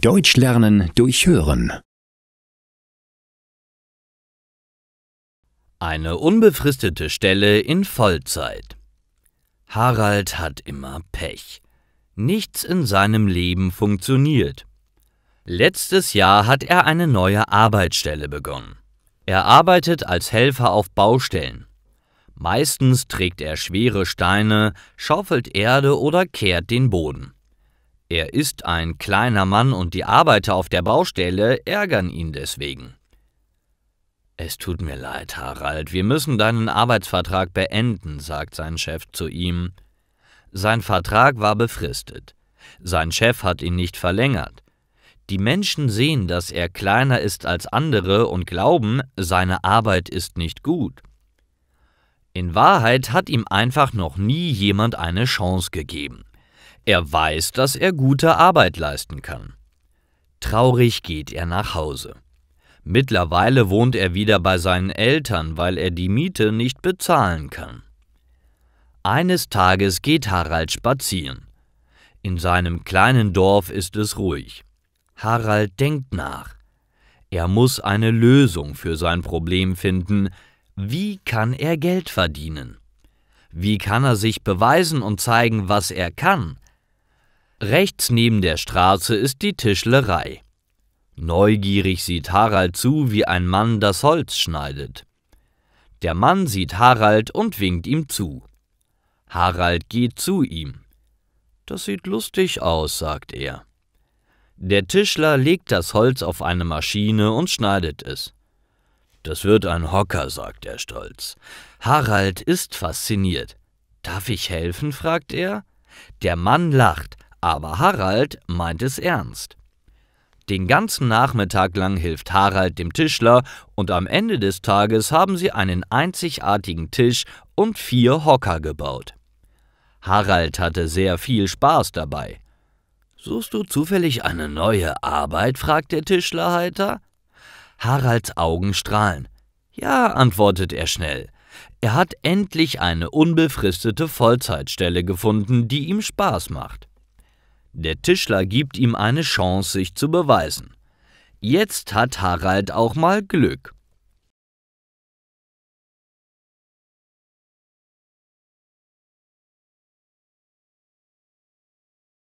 Deutsch lernen durch Hören. Eine unbefristete Stelle in Vollzeit. Harald hat immer Pech. Nichts in seinem Leben funktioniert. Letztes Jahr hat er eine neue Arbeitsstelle begonnen. Er arbeitet als Helfer auf Baustellen. Meistens trägt er schwere Steine, schaufelt Erde oder kehrt den Boden. Er ist ein kleiner Mann und die Arbeiter auf der Baustelle ärgern ihn deswegen. »Es tut mir leid, Harald, wir müssen deinen Arbeitsvertrag beenden«, sagt sein Chef zu ihm. Sein Vertrag war befristet. Sein Chef hat ihn nicht verlängert. Die Menschen sehen, dass er kleiner ist als andere und glauben, seine Arbeit ist nicht gut. In Wahrheit hat ihm einfach noch nie jemand eine Chance gegeben. Er weiß, dass er gute Arbeit leisten kann. Traurig geht er nach Hause. Mittlerweile wohnt er wieder bei seinen Eltern, weil er die Miete nicht bezahlen kann. Eines Tages geht Harald spazieren. In seinem kleinen Dorf ist es ruhig. Harald denkt nach. Er muss eine Lösung für sein Problem finden. Wie kann er Geld verdienen? Wie kann er sich beweisen und zeigen, was er kann? Rechts neben der Straße ist die Tischlerei. Neugierig sieht Harald zu, wie ein Mann das Holz schneidet. Der Mann sieht Harald und winkt ihm zu. Harald geht zu ihm. »Das sieht lustig aus«, sagt er. Der Tischler legt das Holz auf eine Maschine und schneidet es. »Das wird ein Hocker«, sagt er stolz. Harald ist fasziniert. »Darf ich helfen?«, fragt er. Der Mann lacht, aber Harald meint es ernst. Den ganzen Nachmittag lang hilft Harald dem Tischler und am Ende des Tages haben sie einen einzigartigen Tisch und 4 Hocker gebaut. Harald hatte sehr viel Spaß dabei. »Suchst du zufällig eine neue Arbeit?«, fragt der Tischler heiter. Haralds Augen strahlen. »Ja«, antwortet er schnell. Er hat endlich eine unbefristete Vollzeitstelle gefunden, die ihm Spaß macht. Der Tischler gibt ihm eine Chance, sich zu beweisen. Jetzt hat Harald auch mal Glück.